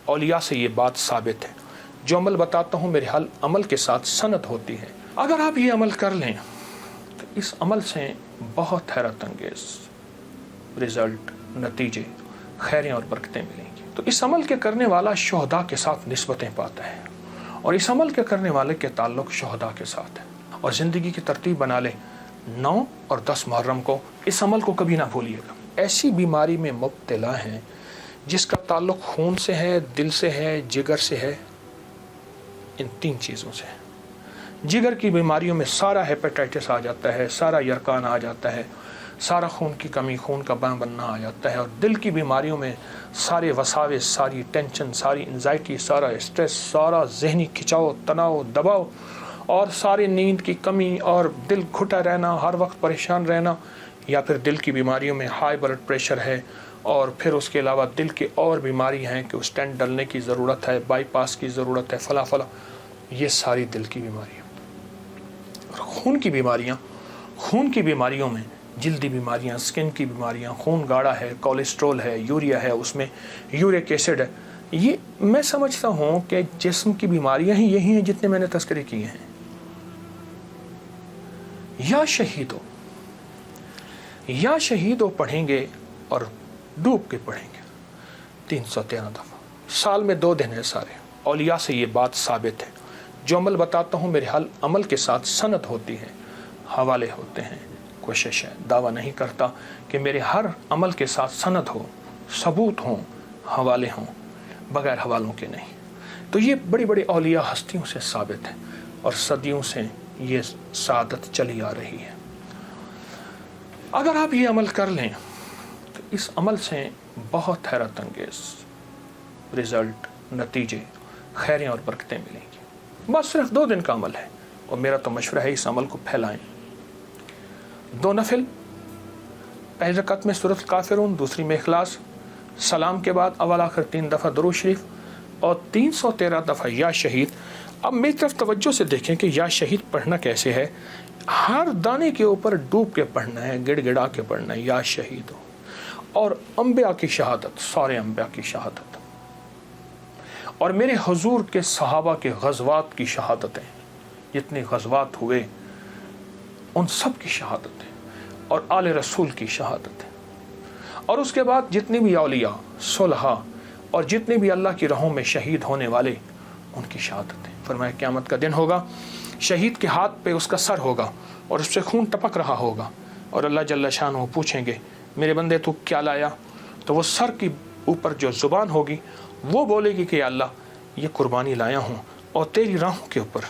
اولیاء سے یہ بات ثابت ہے، جو عمل بتاتا ہوں میرے حل عمل کے ساتھ سند ہوتی ہے۔ اگر آپ یہ عمل کر لیں تو اس عمل سے بہت حیرت انگیز رزلٹ، نتیجے، خیریں اور برکتیں ملیں گی۔ تو اس عمل کے کرنے والا شہداء کے ساتھ نسبتیں پاتا ہے، اور اس عمل کے کرنے والے کے تعلق شہداء کے ساتھ ہے۔ اور زندگی کی ترتیب بنا لے، 9 اور 10 محرم کو اس عمل کو کبھی نہ بھولیے گا۔ ایسی بیماری میں مبتلا ہیں جس کا تعلق خون سے ہے، دل سے ہے، جگر سے ہے، ان 3 چیزوں سے ہے۔ جگر کی بیماریوں میں سارا ہیپیٹائٹس آ جاتا ہے، سارا یرکان آ جاتا ہے، سارا خون کی کمی، خون کا بننا آ جاتا ہے۔ اور دل کی بیماریوں میں سارے وساوس، ساری ٹینشن، ساری انزائٹی، سارا اسٹریس، سارا ذہنی کھچاؤ، تناؤ، دباؤ، اور ساری نیند کی کمی، اور دل گھٹا رہنا، ہر وقت پریشان رہنا، یا پھر دل کی بیماریوں میں ہائی بلڈ پریشر ہے، اور پھر اس کے علاوہ دل کی اور بیماری ہیں کہ اسٹینٹ ڈلنے کی ضرورت ہے، بائی پاس کی ضرورت ہے، فلاں فلاں، یہ ساری دل کی بیماریاں۔ اور خون کی بیماریوں میں جلدی بیماریاں، سکن کی بیماریاں، خون گاڑھا ہے، کولیسٹرول ہے، یوریا ہے، اس میں یورک ایسڈ ہے۔ یہ میں سمجھتا ہوں کہ جسم کی بیماریاں ہی یہی ہیں جتنے میں نے تذکرے کیے ہیں۔ یا شہیدو پڑھیں گے اور ڈوب کے پڑھیں گے 313 دفعہ، سال میں 2 دن ہے سارے۔ اولیاء سے یہ بات ثابت ہے، جو عمل بتاتا ہوں میرے حل عمل کے ساتھ سند ہوتی ہے، حوالے ہوتے ہیں۔ کوشش ہے، دعویٰ نہیں کرتا کہ میرے ہر عمل کے ساتھ سند ہو، ثبوت ہوں، حوالے ہوں، بغیر حوالوں کے نہیں۔ تو یہ بڑی بڑی اولیاء ہستیوں سے ثابت ہے، اور صدیوں سے یہ سعادت چلی آ رہی ہے۔ اگر آپ یہ عمل کر لیں تو اس عمل سے بہت حیرت انگیز رزلٹ، نتیجے، خیریں اور برکتیں ملیں گی۔ بس صرف 2 دن کا عمل ہے، اور میرا تو مشورہ ہے اس عمل کو پھیلائیں۔ 2 نفل، پہلی رکعت میں سورۃ الکافرون، دوسری میں اخلاص، سلام کے بعد اول آخر 3 دفعہ درود شریف، اور 313 دفعہ یا شہید۔ اب میری طرف توجہ سے دیکھیں کہ یا شہید پڑھنا کیسے ہے۔ ہر دانے کے اوپر ڈوب کے پڑھنا ہے، گڑ گڑا کے پڑھنا ہے، یا شہید ہو۔ اور انبیاء کی شہادت، سارے انبیاء کی شہادت، اور میرے حضور کے صحابہ کے غزوات کی شہادتیں، جتنے غزوات ہوئے ان سب کی شہادتیں، اور آل رسول کی شہادتیں، اور اس کے بعد جتنے بھی اولیاء، صلحاء، اور جتنے بھی اللہ کی راہوں میں شہید ہونے والے، ان کی شہادتیں۔ فرمایا قیامت کا دن ہوگا، شہید کے ہاتھ پہ اس کا سر ہوگا، اور اس سے خون ٹپک رہا ہوگا، اور اللہ جل شانہ پوچھیں گے میرے بندے تو کیا لایا؟ تو وہ سر کی اوپر جو زبان ہوگی وہ بولے گی کہ یا اللہ یہ قربانی لایا ہوں، اور تیری راہوں کے اوپر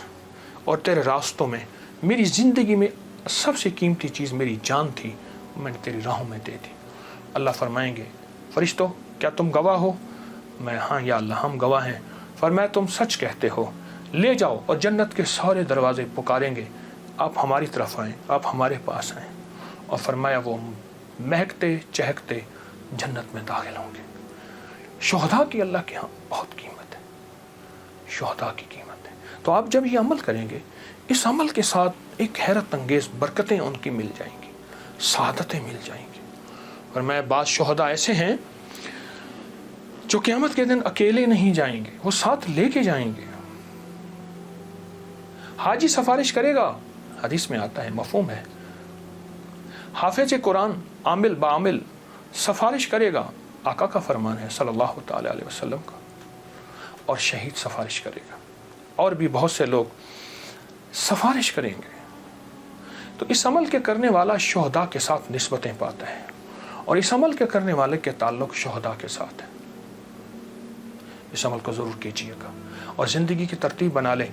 اور تیرے راستوں میں میری زندگی میں سب سے قیمتی چیز میری جان تھی، میں نے تیری راہوں میں دے دی۔ اللہ فرمائیں گے فرشتوں کیا تم گواہ ہو؟ میں ہاں یا اللہ ہم گواہ ہیں۔ فرمایا تم سچ کہتے ہو، لے جاؤ، اور جنت کے سارے دروازے پکاریں گے آپ ہماری طرف آئیں، آپ ہمارے پاس آئیں۔ اور فرمایا وہ مہکتے چہکتے جنت میں داخل ہوں گے۔ شہداء کی اللہ کے ہاں بہت قیمت ہے، شہداء کی قیمت ہے۔ تو آپ جب یہ عمل کریں گے، اس عمل کے ساتھ ایک حیرت انگیز برکتیں ان کی مل جائیں گی، سعادتیں مل جائیں گی۔ اور میں بعض شہداء ایسے ہیں جو قیامت کے دن اکیلے نہیں جائیں گے، وہ ساتھ لے کے جائیں گے۔ حاجی سفارش کرے گا، حدیث میں آتا ہے، مفہوم ہے۔ حافظ قرآن عامل بعامل سفارش کرے گا، آقا کا فرمان ہے صلی اللہ تعالی علیہ وسلم کا۔ اور شہید سفارش کرے گا، اور بھی بہت سے لوگ سفارش کریں گے۔ تو اس عمل کے کرنے والا شہداء کے ساتھ نسبتیں پاتا ہے، اور اس عمل کے کرنے والے کے تعلق شہداء کے ساتھ ہے۔ اس عمل کو ضرور کیجیے گا، اور زندگی کی ترتیب بنا لے،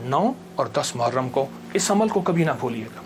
9 اور 10 محرم کو اس عمل کو کبھی نہ بھولیے گا۔